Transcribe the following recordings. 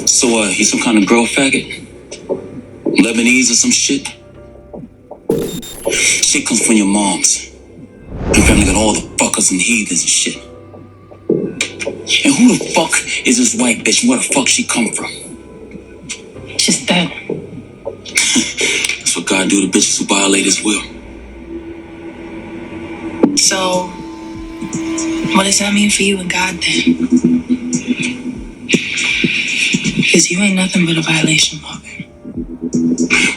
So he's some kind of girl faggot? Lebanese or some shit? Shit comes from your moms. Your family got all the fuckers and heathens and shit. And who the fuck is this white bitch? Where the fuck she come from? She's dead. That's what God do to bitches who violate his will. So, what does that mean for you and God then? Because you ain't nothing but a violation, Pop.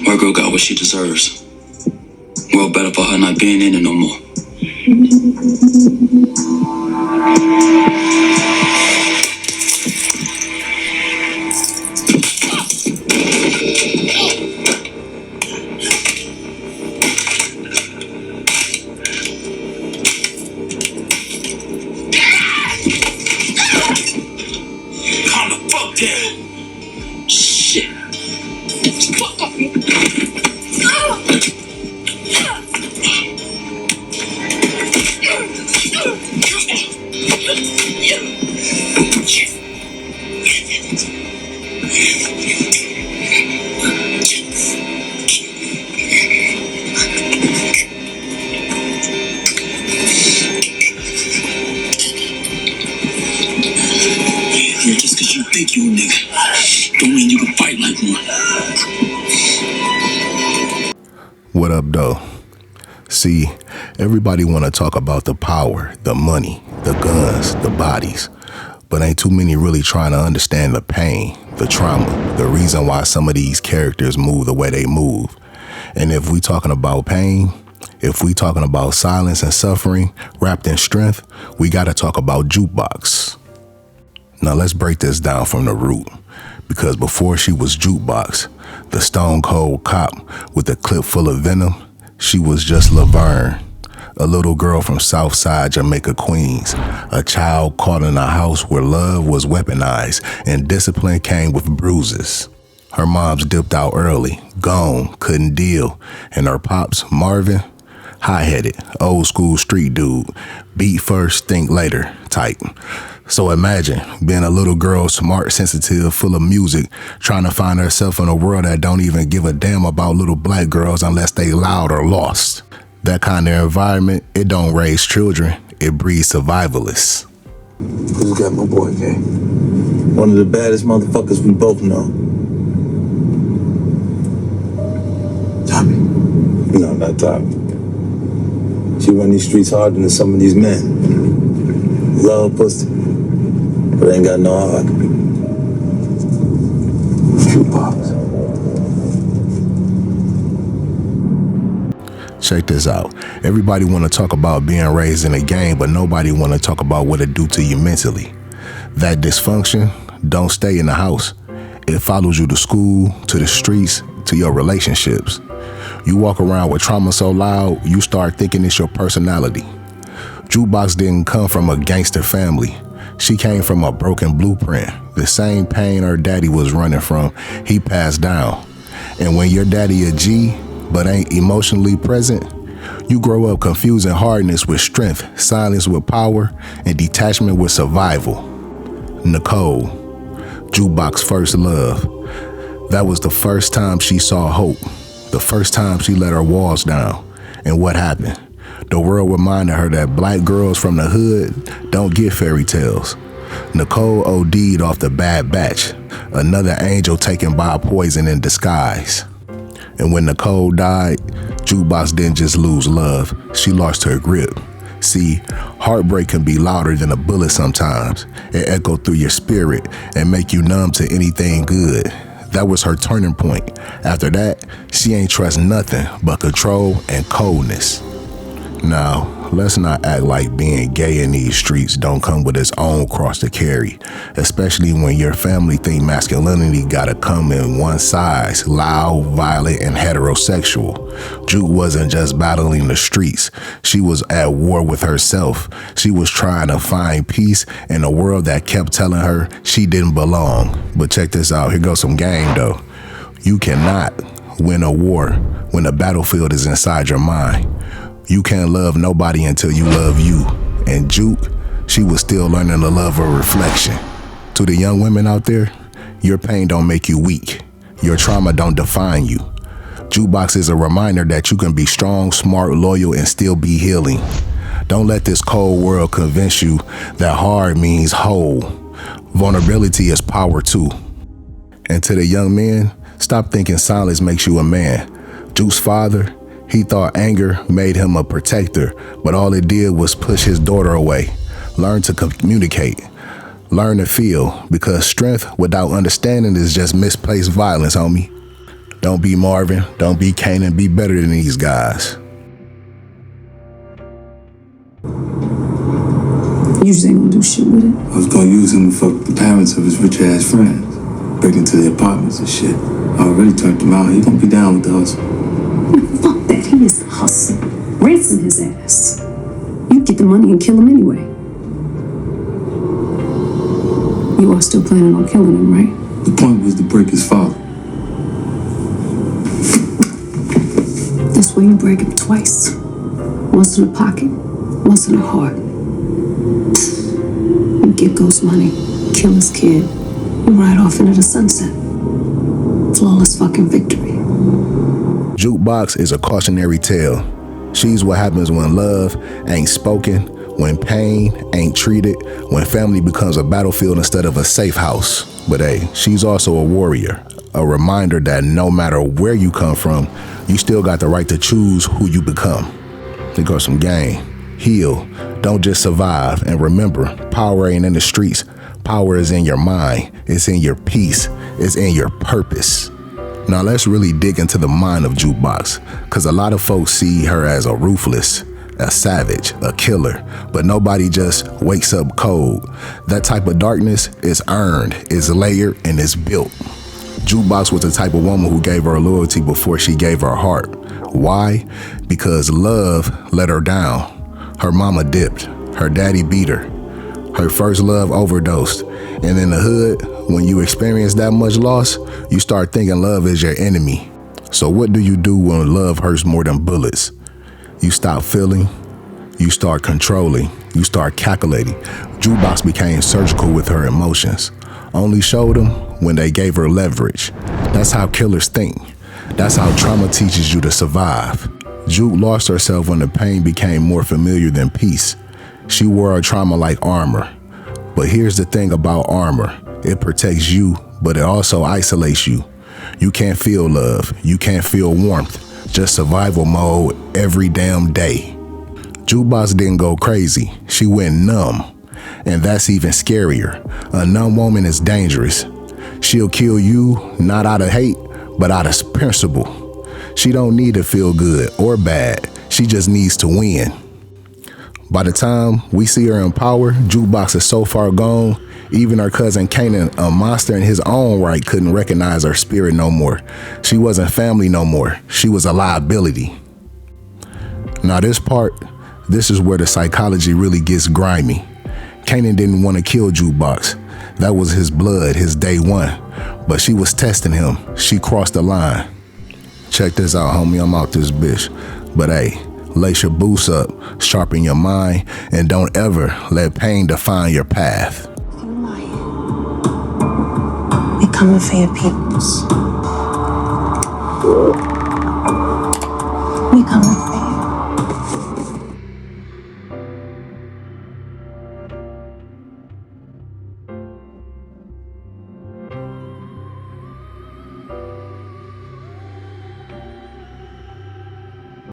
My girl got what she deserves. World better for her not being in it no more. Calm the fuck down. Shit. Fuck off me. Just cause you think you a nigga, don't mean you can fight like one. What up, though? See, everybody want to talk about the power, the money, the guns, the bodies, but ain't too many really trying to understand the pain, the trauma, the reason why some of these characters move the way they move. And if we talking about pain, if we talking about silence and suffering wrapped in strength, we got to talk about Jukebox. Now let's break this down from the root, because before she was Jukebox, the stone cold cop with a clip full of venom, she was just Laverne, a little girl from Southside Jamaica, Queens, a child caught in a house where love was weaponized and discipline came with bruises. Her mom's dipped out early, gone, couldn't deal, and her pops, Marvin, high-headed, old school street dude, beat first, think later type. So imagine being a little girl, smart, sensitive, full of music, trying to find herself in a world that don't even give a damn about little black girls unless they loud or lost. That kind of environment, it don't raise children, it breeds survivalists. Who's got my boy, K? One of the baddest motherfuckers we both know. Tommy. No, not Tommy. She run these streets harder than some of these men. Love pussy, but ain't got no heart. Jukebox. Check this out. Everybody want to talk about being raised in a game, but nobody want to talk about what it do to you mentally. That dysfunction don't stay in the house. It follows you to school, to the streets, to your relationships. You walk around with trauma so loud, you start thinking it's your personality. Jukebox didn't come from a gangster family. She came from a broken blueprint. The same pain her daddy was running from, he passed down. And when your daddy a G, but ain't emotionally present, you grow up confusing hardness with strength, silence with power, and detachment with survival. Nicole, Jukebox's first love. That was the first time she saw hope. The first time she let her walls down. And what happened? The world reminded her that black girls from the hood don't get fairy tales. Nicole OD'd off the Bad Batch, another angel taken by poison in disguise. And when Nicole died, Jukebox didn't just lose love, she lost her grip. See, heartbreak can be louder than a bullet sometimes. It echo through your spirit and make you numb to anything good. That was her turning point. After that, she ain't trust nothing but control and coldness. Now, let's not act like being gay in these streets don't come with its own cross to carry, especially when your family think masculinity gotta come in one size, loud, violent, and heterosexual. Juke wasn't just battling the streets. She was at war with herself. She was trying to find peace in a world that kept telling her she didn't belong. But check this out, here goes some game though. You cannot win a war when the battlefield is inside your mind. You can't love nobody until you love you. And Juke, she was still learning to love her reflection. To the young women out there, Your pain don't make you weak. Your trauma don't define you. Jukebox is a reminder that you can be strong, smart, loyal, and still be healing. Don't let this cold world convince you that hard means whole. Vulnerability is power too. And to the young men, stop thinking silence makes you a man. Juke's father, he thought anger made him a protector, but all it did was push his daughter away. Learn to communicate. Learn to feel, because strength without understanding is just misplaced violence, homie. Don't be Marvin, don't be Kanan, be better than these guys. You just ain't gonna do shit with it. I was gonna use him to fuck the parents of his rich-ass friends. Break into their apartments and shit. I already turned him out. He don't be down with the hustle. Fuck that. He is the hustle. Ransom his ass. You get the money and kill him anyway. You are still planning on killing him, right? The point was to break his father. That's where you break him twice. Once in the pocket, once in the heart. You get Ghost money, kill his kid, and ride off into the sunset. Flawless fucking victory. Jukebox is a cautionary tale. She's what happens when love ain't spoken, when pain ain't treated, when family becomes a battlefield instead of a safe house. But hey, she's also a warrior, a reminder that no matter where you come from, you still got the right to choose who you become. Think of some game. Heal. Don't just survive. And remember, power ain't in the streets. Power is in your mind. It's in your peace. It's in your purpose. Now let's really dig into the mind of Jukebox, because a lot of folks see her as a ruthless, a savage, a killer, but nobody just wakes up cold. That type of darkness is earned, is layered, and is built. Jukebox was the type of woman who gave her loyalty before she gave her heart. Why? Because love let her down. Her mama dipped. Her daddy beat her. Her first love overdosed. And in the hood, when you experience that much loss, you start thinking love is your enemy. So what do you do when love hurts more than bullets? You stop feeling, you start controlling, you start calculating. Jukebox became surgical with her emotions. Only showed them when they gave her leverage. That's how killers think. That's how trauma teaches you to survive. Juke lost herself when the pain became more familiar than peace. She wore her trauma like armor. But here's the thing about armor. It protects you, but it also isolates you. You can't feel love. You can't feel warmth. Just survival mode every damn day. Jukebox didn't go crazy. She went numb. And that's even scarier. A numb woman is dangerous. She'll kill you, not out of hate, but out of principle. She don't need to feel good or bad. She just needs to win. By the time we see her in power, Jukebox is so far gone, even her cousin Kanan, a monster in his own right, couldn't recognize her spirit no more. She wasn't family no more. She was a liability. Now this is where the psychology really gets grimy. Kanan didn't want to kill Jukebox. That was his blood, his day one. But she was testing him. She crossed the line. Check this out, homie, I'm out this bitch. But hey, lace your boots up, sharpen your mind, and don't ever let pain define your path. If you lying, we coming for your peoples. We coming.